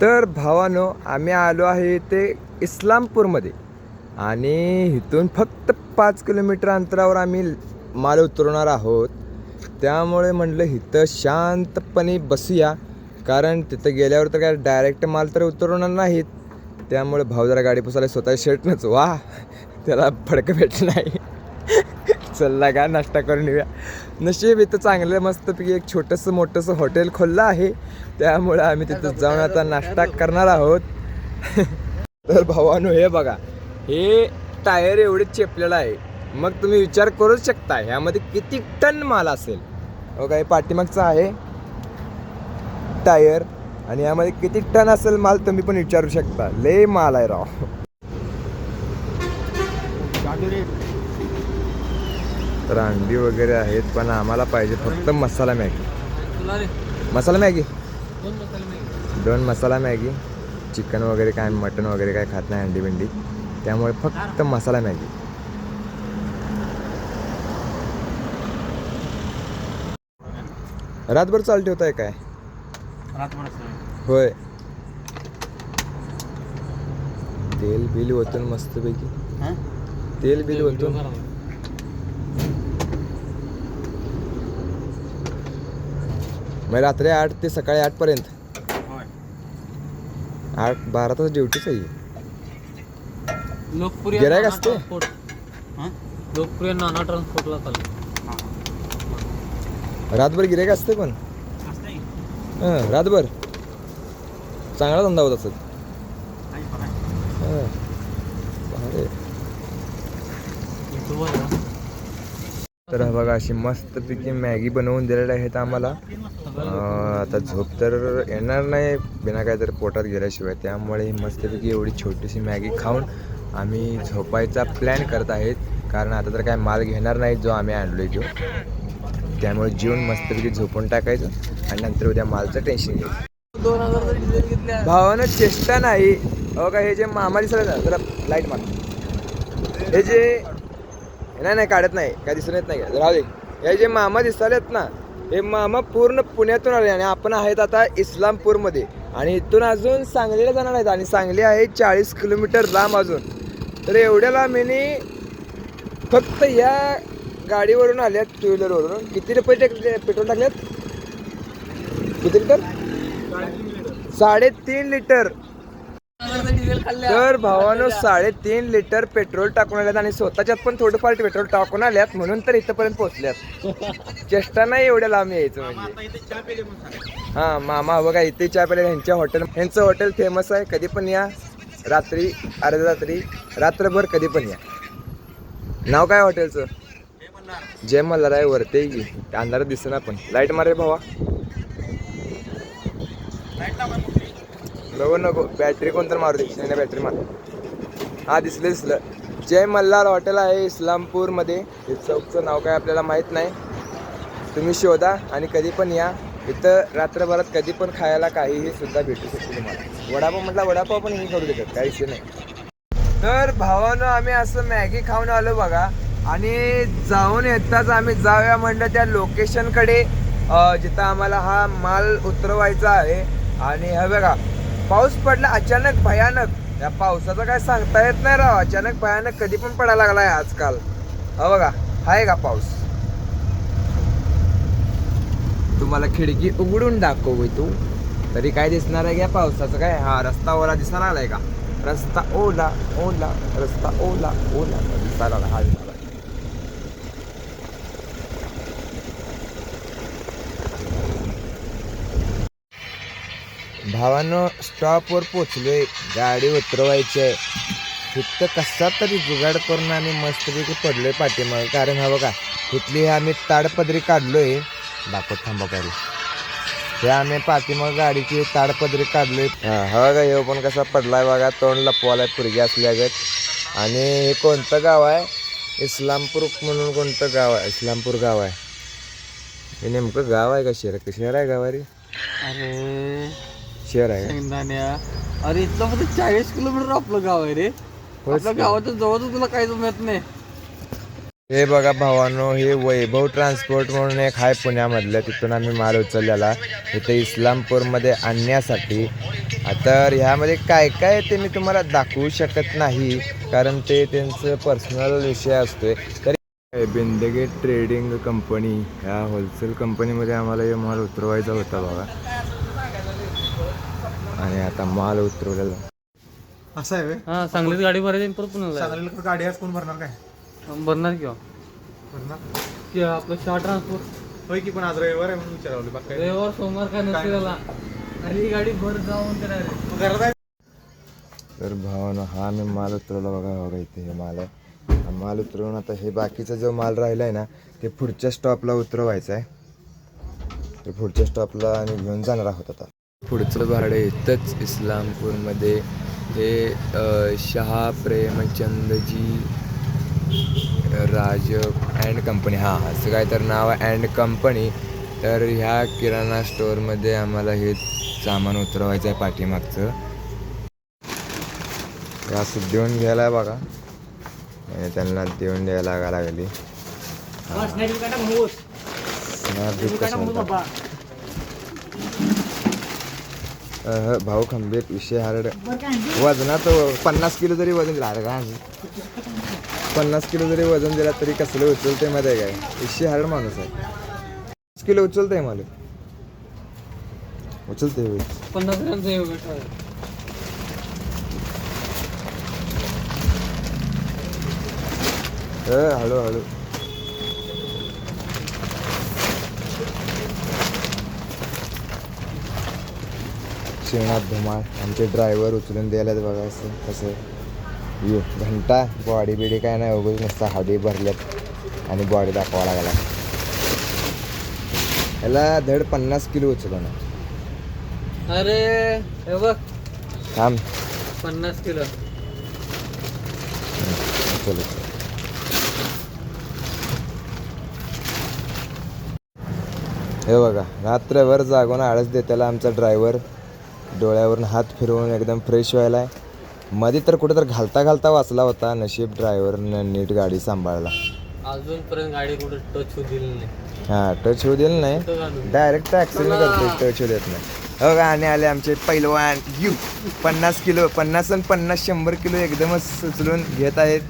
तर भावानो, आम्ही आलो आहे ते इस्लामपूरमध्ये आणि इथून फक्त 5 किलोमीटर अंतरावर आम्ही माल उतरवणार आहोत. त्यामुळे म्हटलं इथं शांतपणे बसूया, कारण तिथं गेल्यावर तर काय डायरेक्ट माल तर उतरवणार नाहीत. त्यामुळे भाऊ जरा गाडी पुसायला स्वतः शर्टनंच वा त्याला फडकं भेटलं नाही. चलला का नाश्ता करून येऊया. नशीब इथं चांगलं मस्तपैकी एक छोटंसं मोठंसं हॉटेल खोललं आहे, त्यामुळे आम्ही तिथं जाऊन आता नाश्ता करणार आहोत. तर भावानो, हे बघा, हे टायर एवढे चेपलेलं आहे. मग तुम्ही विचार करूच शकता ह्यामध्ये किती टन माल असेल. बघा, हे पाठीमागचं आहे टायर आणि यामध्ये किती टन असेल माल तुम्ही पण विचारू शकता. लय माल आहे राव. तर अंडी वगैरे आहेत, पण आम्हाला पाहिजे फक्त मसाला मॅगी. मसाला मॅगी 2 मसाला मॅगी. चिकन वगैरे काय, मटन वगैरे काय खात नाही अंडी बिंडी, त्यामुळे फक्त मसाला मॅगी. रातभर चालू ठेवताय काय? होय. तेल बिल ओतून मस्तपैकी, तेल बिल ओतून. मग रात्री 8 ते सकाळी 8 पर्यंत. 8-12 तास ड्युटीच आहे. लोकप्रिय गिऱ्हाईक असते? लोकप्रिय नाना ट्रान्सपोर्टला चालू. रातभर गिऱ्हाईक असते पण. रातभर चांगला धंदा होत असत. तर बघा, अशी मस्तपैकी मॅगी बनवून दिलेल्या आहेत आम्हाला. आता झोप तर येणार नाही बिना काय तर पोटात गेल्याशिवाय, त्यामुळे मस्तपैकी एवढी छोटीशी मॅगी खाऊन आम्ही झोपायचा प्लॅन करत आहेत. कारण आता तर काय माल घेणार नाही जो आम्ही आणलो आहे तो, त्यामुळे जेवून मस्तपैकी झोपून टाकायचं आणि नंतर उद्या मालचं टेन्शन घ्यायचं. 2000 भावानं चेष्टा नाही. हो का, हे जे मामा दिसले ना, जरा लाईट मार. हे जे नाही काढत नाही, काय दिसून येत नाही. राहू दे. हे जे मामा दिसलेत ना, हे मामा पूर्ण पुण्यातून आले आणि आपण आहेत आता इस्लामपूरमध्ये. आणि इथून अजून सांगलीला जाणार आहेत आणि सांगली आहे 40 किलोमीटर लांब अजून. तर एवढ्या लांबीने फक्त या गाडीवरून आल्यात, 2 व्हीलरवरून. किती रुपये पेट्रोल टाकल्यात? किती लिटर? 3.5 लिटर. तर भावानं 3.5 लिटर पेट्रोल टाकून आल्यात आणि स्वतःच्यात पण थोडंफार पेट्रोल टाकून आल्यात, म्हणून तर इथंपर्यंत पोहोचल्यात. चेष्टा नाही एवढ्या लांब यायचं म्हणजे. हां मामा बघा, इथे चहा प्यायला ह्यांचं हॉटेल फेमस आहे. कधी पण या, रात्री, अर्ध्या रात्री, रात्रभर कधी पण या. नाव काय हॉटेलचं? जय मल्हार आहे. वरते की अंधारात दिसना, पण लाईट मारे भावा. नको बॅटरी कोणतं मारू दे. नाही बॅटरी मार. हा दिसलं. जय मल्हार हॉटेल आहे इस्लामपूरमध्ये. हे चौकचं नाव काय आपल्याला माहीत नाही, तुम्ही शोधा आणि कधी पण या. इथं रात्रभरात कधी पण खायला काहीही सुद्धा भेटू शकतो तुम्हाला. वडापाव म्हटला वडापाव पण हे करू देतात, काही विषय नाही. तर भावानं आम्ही असं मॅगी खाऊन आलो बघा. आणि जाऊन येताच आम्ही जाऊया म्हणलं त्या लोकेशनकडे जिथं आम्हाला हा माल उतरवायचा आहे. आणि हे बघा, पाऊस पडला अचानक भयानक. या पावसाचं काय सांगता येत नाही राव. अचानक भयानक कधी पण पडायला लागला आहे आजकाल. हा बघा, आहे का पाऊस. तुम्हाला खिडकी उघडून दाखवू तरी काय दिसणार आहे का पावसाचं काय. हा रस्ता ओला दिसायला आलाय का? रस्ता ओला रस्ता ओला दिसायला आला. हा दिसायला. भावानं स्टॉपवर पोचलोय. गाडी उतरवायची आहे. तिथं कसा तरी जुगाड करून आम्ही मस्तपैकी पडलोय पाठीमाग. कारण हा बघा, तिथली आम्ही ताडपदरी काढलोय. दाखवत थांबा पाहिजे. हे आम्ही पाठीमाग गाडीची ताडपदरी काढलोय. हा बघा, हे पण कसा पडलाय बघा. तोंड लपवालाय पुरगी असल्यागत. आणि हे कोणतं गाव आहे? इस्लामपूर म्हणून कोणतं गाव आहे? इस्लामपूर गाव आहे. हे नेमकं गाव आहे का शहर आहे? गाव आहे रे. अरे शहर आहे. अरे इथलं फक्त 40 किलोमीटर आपलं गाव आहे रे. आपल्या गावाच्या जवळ तुला काहीच मिळत नाही. हे बघा भावानो, हे वैभव ट्रान्सपोर्ट म्हणून एक आहे पुण्यामधलं, तिथून आम्ही माल उचललेला इथे इस्लामपूरमध्ये आणण्यासाठी. तर ह्यामध्ये काय काय ते मी तुम्हाला दाखवू शकत नाही, कारण ते त्यांचं पर्सनल विषय असतोय. तरी बिंदगे ट्रेडिंग कंपनी ह्या होलसेल कंपनीमध्ये आम्हाला हे माल उतरवायचा होता बघा, आणि आता माल उतरवलेला. असं आहे व्हय? हा सांगलीत गाडी भरायची परत पुन्हा जायचं. सांगलीला गाडी आज कोण भरणार काय? भरणार किंवा भरणार की आपलं शॉर्ट ट्रान्सपोर्ट होय की, पण आज रविवार आहे म्हणून विचारावलं बाकी काय. रविवार सोमवार काय नसते त्याला. अरे ही गाडी भर जाऊन तर मग घरात आहे. तर भावानं हा मी माल उतरवला बघा इथे हे माल आहे. हा माल उतरवून आता हे बाकीचा जो माल राहिला आहे ना, ते पुढच्या स्टॉपला उतरवायचं आहे. तर पुढच्या स्टॉपला आम्ही घेऊन जाणार आहोत. आता पुढचं भाडे इथंच इस्लामपूरमध्ये हे शहा प्रेमचंदजी राज अँड कंपनी, हां असं काय तर नाव आहे, अँड कंपनी. तर ह्या किराणा स्टोअरमध्ये आम्हाला हे सामान उतरवायचं आहे पाठीमागचं. हे असं देऊन घ्यायला आहे बघा, आणि त्यांना देऊन द्यायला लागा लागली. भाऊ खंबीर विषय हार्ड. वजनात 50 किलो जरी वजन दिला का, 50 किलो जरी वजन दिला तरी कसलं उचलते मध्ये काय, विषय हार्ड माणूस आहे. 50 किलो उचलतंय मला, उचलते 50 ग्रामचं हे बघा. हळूहळू. श्रीनाथ धुमाळ आमचे ड्रायव्हर उचलून द्यायला बघा. असं कसं यो घंटा बॉडी बिडी काय नाही, उगाच नुसता हाडी भरल्यात आणि बॉडी दाखवा लागला. याला धड 50 किलो उचलवणार. अरे हे बघ थांब 50 किलो. चलो हे बघा, रात्रभर जागून आळस देताला आमचा ड्रायव्हर, डोळ्यावरून हात फिरवून एकदम फ्रेश व्हायला आहे. मध्ये तर कुठं तर घालता घालता वाचला होता. नशीब ड्रायव्हरनं नीट गाडी सांभाळला. अजूनपर्यंत गाडी कुठं टच होऊ दिली नाही. हां टच होऊ दिलं नाही, डायरेक्ट ॲक्सिडेंट करते, टच होऊ देत नाही. हो का, आणि आले आमचे पैलवान 50 किलो, 50 आणि 50 100 किलो एकदमच उचलून घेत आहेत.